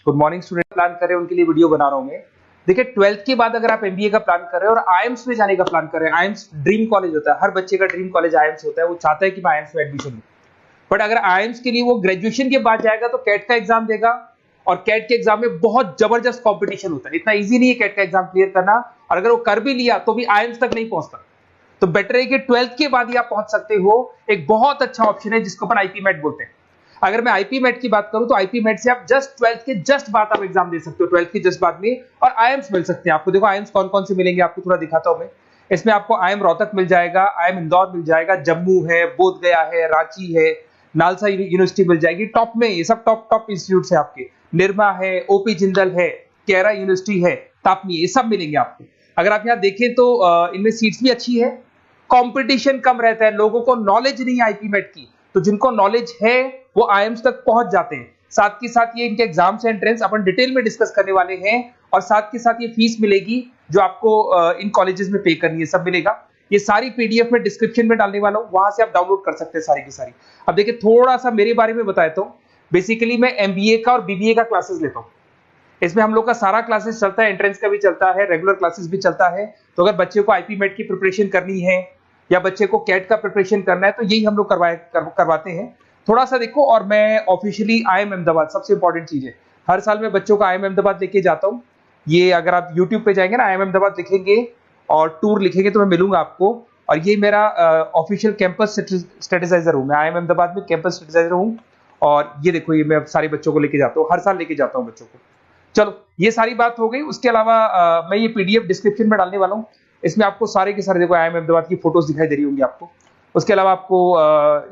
Good morning student plan कर रहे हैं उनके लिए वीडियो बना रहा हूं मैं। देखिए 12th के बाद अगर आप एमबीए का प्लान कर रहे हैं और आईएम्स में जाने का प्लान कर रहे हैं, आईएम्स ड्रीम कॉलेज होता है, हर बच्चे का ड्रीम कॉलेज आईएम्स होता है, वो चाहता है कि मैं आईएम्स में एडमिशन लूं। बट अगर आईएम्स के लिए वो ग्रेजुएशन के बाद जाएगा तो कैट का एग्जाम देगा और कैट के एग्जाम में बहुत जबरदस्त कंपटीशन होता है, इतना इजी नहीं है कैट का एग्जाम क्लियर करना, और अगर वो कर भी लिया तो भी आईएम्स तक नहीं पहुंचता। तो बेटर है कि 12th के बाद ही आप पहुंच सकते हो। एक बहुत अच्छा ऑप्शन है जिसको अपन आईपी मेट बोलते हैं। अगर मैं आईपी मेट की बात करूं तो आईपी मेट से आप जस्ट 12th के जस्ट बाद आप एग्जाम दे सकते हो, 12th के जस्ट बाद में, और आईएम्स मिल सकते हैं आपको। देखो आईएम्स कौन कौन से मिलेंगे आपको थोड़ा दिखाता हूं मैं। इसमें आपको आईएम रोहतक मिल जाएगा, आईएम इंदौर मिल जाएगा, जम्मू है, बोधगया है, रांची है, नालसा यूनिवर्सिटी मिल जाएगी टॉप में। ये सब टॉप इंस्टीट्यूट है आपके। निर्मा है, ओपी जिंदल है, केरा यूनिवर्सिटी है, तापनी, ये सब मिलेंगे आपको। अगर आप यहाँ देखें तो इनमें सीट्स भी अच्छी है, कंपटीशन कम रहता है, लोगों को नॉलेज नहीं है आईपी मेट की, तो जिनको नॉलेज है वो आईएम्स तक पहुंच जाते हैं। साथ के साथ ये इनके एग्जाम से एंट्रेंस अपन डिटेल में डिस्कस करने वाले हैं, और साथ के साथ ये फीस मिलेगी जो आपको इन कॉलेजेस में पे करनी है, सब मिलेगा। ये सारी पीडीएफ में डिस्क्रिप्शन में डालने वाला हूं, वहां से आप डाउनलोड कर सकते हैं सारी की सारी। अब देखिए थोड़ा सा मेरे बारे में बताया तो बेसिकली मैं एमबीए का और बीबीए का क्लासेस लेता हूं। इसमें हम लोग का सारा क्लासेस चलता है, एंट्रेंस का भी चलता है, रेगुलर क्लासेस भी चलता है। तो अगर बच्चे को आईपी मेट की प्रिपरेशन करनी है या बच्चे को कैट का प्रिपरेशन करना है तो यही हम लोग करवाते हैं। थोड़ा सा देखो, और मैं ऑफिशियली आईएम अहमदाबाद, सबसे इंपॉर्टेंट चीज है, हर साल मैं बच्चों को आईएम अहमदाबाद लेके जाता हूँ। ये अगर आप यूट्यूब पे जाएंगे ना, आईएम अहमदाबाद लिखेंगे और टूर लिखेंगे तो मैं मिलूंगा आपको। और ये मेरा ऑफिशियल कैंपस स्ट्रेटेजाइजर हूँ, मैं आईएम अहमदाबाद में कैंपस स्ट्रेटेजाइजर हूँ। और ये देखो, ये मैं सारे बच्चों को लेके जाता हूँ, हर साल लेके जाता हूँ बच्चों को। चलो ये सारी बात हो गई। उसके अलावा मैं ये पीडीएफ डिस्क्रिप्शन में डालने वाला हूँ। इसमें आपको सारे के सारे देखो आईएम अहमदाबाद की फोटोज दिखाई दे रही होंगी आपको। उसके अलावा आपको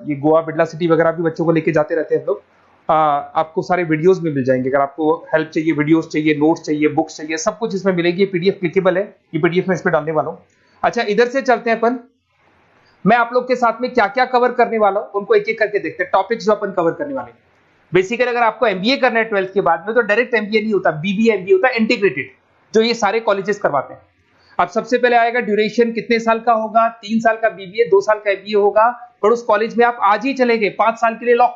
ये गोवा, बिरला सिटी वगैरह भी बच्चों को लेके जाते रहते हैं हम लोग। आपको सारे वीडियोस में मिल जाएंगे। अगर आपको हेल्प चाहिए, वीडियोस चाहिए, नोट्स चाहिए, बुक्स चाहिए, सब कुछ इसमें मिलेगी। ये पीडीएफ क्लिकेबल है, ये पीडीएफ में इसमें डालने वाला हूँ। अच्छा इधर से चलते हैं अपन, मैं आप लोग के साथ में क्या क्या कवर करने वाला हूँ उनको एक एक करके देखते हैं, टॉपिक्स जो अपन कवर करने वाले हैं। बेसिकली अगर आपको एमबीए करना है 12th के बाद में तो डायरेक्ट एमबीए नहीं होता, बीबीए एमबीए होता है, इंटीग्रेटेड, जो ये सारे कॉलेजेस करवाते हैं। अब सबसे पहले आएगा ड्यूरेशन, कितने साल का होगा, 3 साल का बीबीए, 2 साल का एमबीए होगा। पर उस कॉलेज में आप आज ही चले गए 5 साल के लिए लॉक,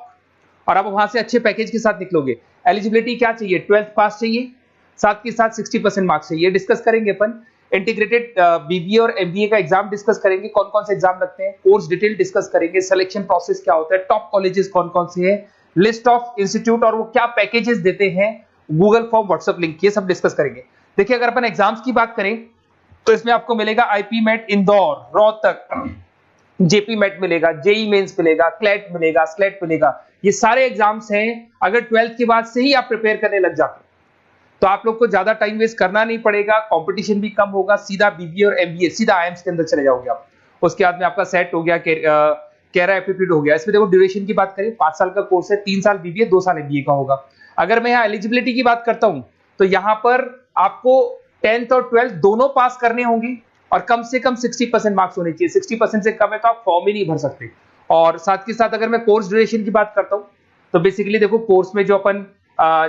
और आप वहां से अच्छे पैकेज के साथ निकलोगे। एलिजिबिलिटी क्या चाहिए, 12th पास चाहिए, साथ के साथ 60% मार्क्स चाहिए। डिस्कस करेंगे अपन इंटीग्रेटेड बीबीए और एमबीए का एग्जाम डिस्कस करेंगे, कौन कौन से एग्जाम लगते हैं, कोर्स डिटेल डिस्कस करेंगे, सिलेक्शन प्रोसेस क्या होता है, टॉप कॉलेजेस कौन कौन से हैं, लिस्ट ऑफ इंस्टीट्यूट और वो क्या पैकेजेस देते हैं, गूगल फॉर्म, व्हाट्सएप लिंक, ये सब डिस्कस करेंगे। देखिए अगर अपन एग्जाम्स की बात करें तो इसमें आपको मिलेगा IPMAT Indore, Rohtak, JIPMAT मिलेगा, जेई मेंस मिलेगा, क्लैट मिलेगा, स्लेट मिलेगा। ये सारे एग्जाम्स हैं। अगर 12th के बाद से ही आप प्रिपेयर करने लग जाते हैं तो आप लोग को ज्यादा टाइम वेस्ट करना नहीं पड़ेगा, कंपटीशन भी कम होगा, सीधा बीबीए और एमबीए सीधा आईएम्स के अंदर चले जाओगे आप। उसके बाद में आपका सेट हो गया, कैरा एप्टीट्यूड हो गया। इसमें देखो ड्यूरेशन की बात करें, 5 साल का कोर्स है, 3 साल बीबीए, 2 साल एमबीए का होगा। अगर मैं यहाँ एलिजिबिलिटी की बात करता हूं तो यहाँ पर आपको 10th और 12th दोनों पास करने होंगे और कम से कम 60% मार्क्स होने चाहिए। 60% से कम है तो आप फॉर्म ही नहीं भर सकते। और साथ के साथ अगर मैं कोर्स ड्यूरेशन की बात करता हूं तो बेसिकली देखो कोर्स में जो अपन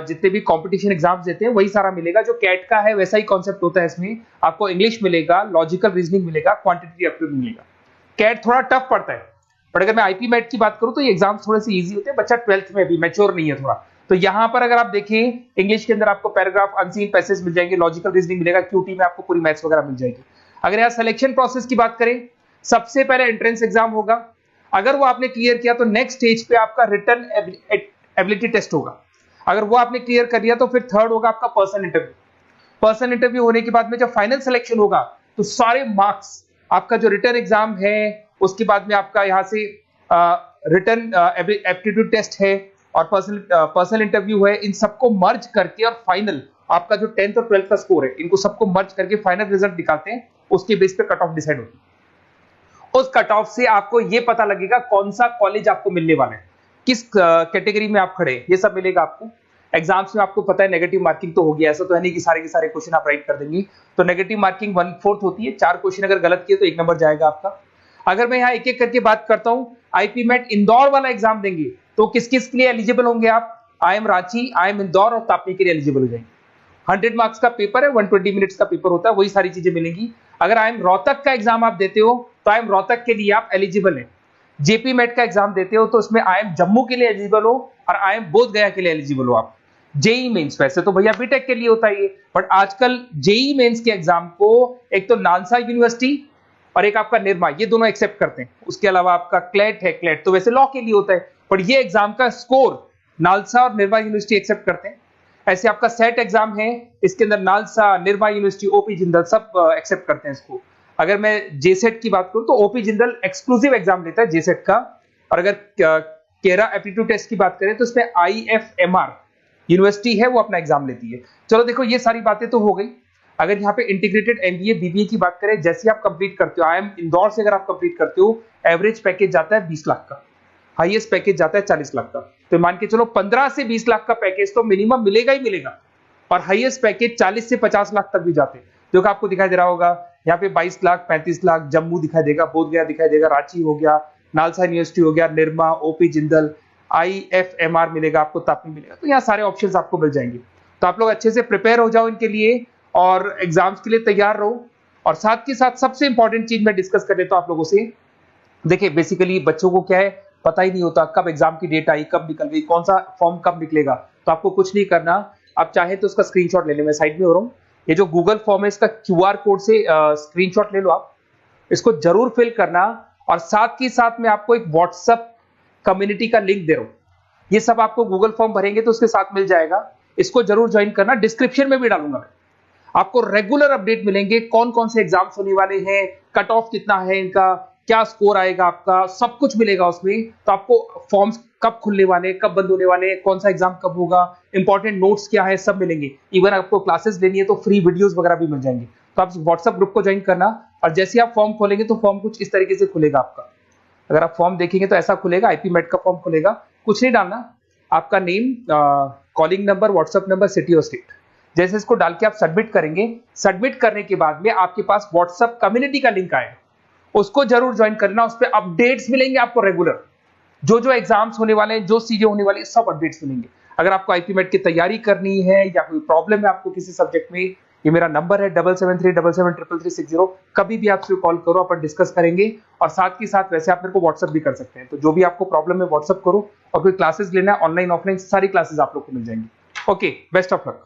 जितने भी कंपटीशन एग्जाम्स देते हैं वही सारा मिलेगा, जो कैट का है वैसा ही कॉन्सेप्ट होता है। इसमें आपको इंग्लिश मिलेगा, लॉजिकल रीजनिंग मिलेगा, क्वांटिटेटिव एप्टीट्यूड मिलेगा। कैट थोड़ा टफ पड़ता है, बट अगर मैं आईपी मेट की बात करूं तो ये एग्जाम्स थोड़े से इजी होते हैं। बच्चा 12th में भी मैच्योर नहीं है थोड़ा, तो यहां पर अगर आप देखें इंग्लिश के अंदर आपको पैराग्राफ, अनसीन पैसेज मिल जाएंगे, लॉजिकल रीजनिंग मिलेगा, क्यूटी में आपको पूरी मैथ्स वगैरह मिल जाएगी। अगर यहाँ सिलेक्शन प्रोसेस की बात करें, सबसे पहले एंट्रेंस एग्जाम होगा। अगर वो आपने क्लियर किया तो नेक्स्ट स्टेज पे आपका रिटन एबिलिटी टेस्ट होगा। अगर वो आपने क्लियर कर लिया तो फिर थर्ड होगा आपका पर्सनल इंटरव्यू। पर्सनल इंटरव्यू होने के बाद में जब फाइनल सिलेक्शन होगा तो सारे मार्क्स, आपका जो रिटन एग्जाम है, उसके बाद में आपका यहाँ से रिटन एप्टीट्यूड टेस्ट है और पर्सनल इंटरव्यू है, इन सबको मर्ज करके और फाइनल आपका जो 10th और 12th का स्कोर है, इनको सबको मर्ज करके फाइनल रिजल्ट निकालते हैं। उसके बेस पे कट ऑफ डिसाइड होती है। उस कट ऑफ से आपको ये पता लगेगा कौन सा कॉलेज आपको मिलने वाला है, किस कैटेगरी में आप खड़े, ये सब मिलेगा आपको। एग्जाम्स में आपको पता है नेगेटिव मार्किंग तो होगी, ऐसा तो है नहीं कि सारे के सारे क्वेश्चन आप राइट कर देंगे। तो नेगेटिव मार्किंग 1/4 होती है, 4 क्वेश्चन अगर गलत किए तो 1 नंबर जाएगा आपका। अगर मैं यहाँ एक एक करके बात करता हूँ, आईपी मेट इंदौर वाला एग्जाम देंगे तो किस किस के लिए एलिजिबल होंगे आप, आईएम रांची, आईएम इंदौर और तापनी के लिए एलिजिबल हो जाएंगे। 100 मार्क्स का पेपर है, 120 मिनट्स का पेपर होता है, वही सारी चीजें मिलेंगी। अगर आईएम रोहतक का एग्जाम आप देते हो तो आईएम रोहतक के लिए आप एलिजिबल है। जेपी मेट का एग्जाम देते हो तो उसमें आईएम जम्मू के लिए एलिजिबल हो और आईएम बोधगया के लिए एलिजिबल हो आप। जेई मेंस, वैसे तो भैया बीटेक के लिए होता है ये, बट आजकल जेई मेंस के एग्जाम को एक तो नालसा यूनिवर्सिटी और एक आपका निर्मा, ये दोनों एक्सेप्ट करते हैं। उसके अलावा आपका क्लेट है, क्लेट तो वैसे लॉ के लिए होता है, पर ये एग्जाम का स्कोर नालसा और निर्मा यूनिवर्सिटी एक्सेप्ट करते हैं। ऐसे आपका सेट एग्जाम है, इसके अंदर NALSA, Nirma university, OP Jindal सब एक्सेप्ट करते हैं इसको। अगर मैं जेसेट की बात करूं तो ओपी जिंदल एक्सक्लूसिव एग्जाम लेता है जेसेट का, और अगर केरा एप्टीट्यूड टेस्ट की बात करें तो इसमें IFMR यूनिवर्सिटी है वो अपना एग्जाम लेती है। चलो देखो ये सारी बातें तो हो गई। अगर यहाँ पे इंटीग्रेटेड MBA BBA की बात करें, जैसे आप कंप्लीट करते हो, IIM इंदौर से अगर आप कंप्लीट करते हो, एवरेज पैकेज जाता है 20 लाख का, हाईएस्ट पैकेज जाता है 40 लाख का। तो मान के चलो 15 से 20 लाख का पैकेज तो मिनिमम मिलेगा ही मिलेगा, और हाईएस्ट पैकेज 40 से 50 लाख तक भी जाते हैं, जो कि आपको दिखाई दे रहा होगा यहाँ पे 22 लाख, 35 लाख, जम्मू दिखाई देगा, बोधगया दिखाई देगा, रांची हो गया, नालसा यूनिवर्सिटी हो गया, निर्मा, ओपी जिंदल, IFMR मिलेगा आपको, तापी मिलेगा। तो यहाँ सारे ऑप्शंस आपको मिल जाएंगे। तो आप लोग अच्छे से प्रिपेयर हो जाओ इनके लिए और एग्जाम्स के लिए तैयार रहो। और साथ के साथ सबसे इंपॉर्टेंट चीज मैं डिस्कस कर लेता हूं आप लोगों से। देखिए बेसिकली बच्चों को क्या है, पता ही नहीं होता कब एग्जाम की डेट आई, कब निकल गई, कौन सा फॉर्म कब निकलेगा। तो आपको कुछ नहीं करना, आप चाहे तो उसका स्क्रीनशॉट ले लें, मैं साइड में हो रहा हूँ। ये जो गूगल फॉर्म है इसका QR कोड से स्क्रीनशॉट ले लो आप, इसको जरूर फिल करना। और साथ ही साथ में आपको एक व्हाट्सएप कम्युनिटी का लिंक दे रहा हूं, ये सब आपको गूगल फॉर्म भरेंगे तो उसके साथ मिल जाएगा, इसको जरूर ज्वाइन करना। डिस्क्रिप्शन में भी डालूंगा मैं, आपको रेगुलर अपडेट मिलेंगे, कौन कौन से एग्जाम्स होने वाले हैं, कट ऑफ कितना है इनका, क्या स्कोर आएगा आपका, सब कुछ मिलेगा उसमें। तो आपको फॉर्म्स कब खुलने वाले, कब बंद होने वाले, कौन सा एग्जाम कब होगा, इंपॉर्टेंट नोट्स क्या है, सब मिलेंगे। इवन आपको क्लासेस लेनी है तो फ्री वीडियोस वगैरह भी मिल जाएंगे। तो आप व्हाट्सएप ग्रुप को ज्वाइन करना, और जैसे आप फॉर्म खोलेंगे तो फॉर्म कुछ इस तरीके से खुलेगा आपका। अगर आप फॉर्म देखेंगे तो ऐसा खुलेगा, IP MET का फॉर्म खुलेगा। कुछ नहीं डालना, आपका name, calling number, WhatsApp number, city और स्टेट, जैसे इसको डाल के आप सबमिट करेंगे। सबमिट करने के बाद में आपके पास व्हाट्सएप कम्युनिटी का लिंक आएगा, उसको जरूर ज्वाइन करना। उस पर अपडेट्स मिलेंगे आपको रेगुलर, जो एग्जाम्स होने वाले हैं, जो चीजें होने वाली है, सब अपडेट्स मिलेंगे। अगर आपको IP MET की तैयारी करनी है या कोई प्रॉब्लम है आपको किसी सब्जेक्ट में, ये मेरा नंबर है 7737733360, कभी भी आपसे कॉल करो, अपन डिस्कस करेंगे। और साथ ही साथ वैसे आप मेरे को व्हाट्सएप भी कर सकते हैं, तो जो भी आपको प्रॉब्लम है व्हाट्सएप करो। और कोई क्लासेस लेना है ऑनलाइन ऑफलाइन, सारी क्लासेस आप लोग को मिल जाएंगी। Okay, best of luck.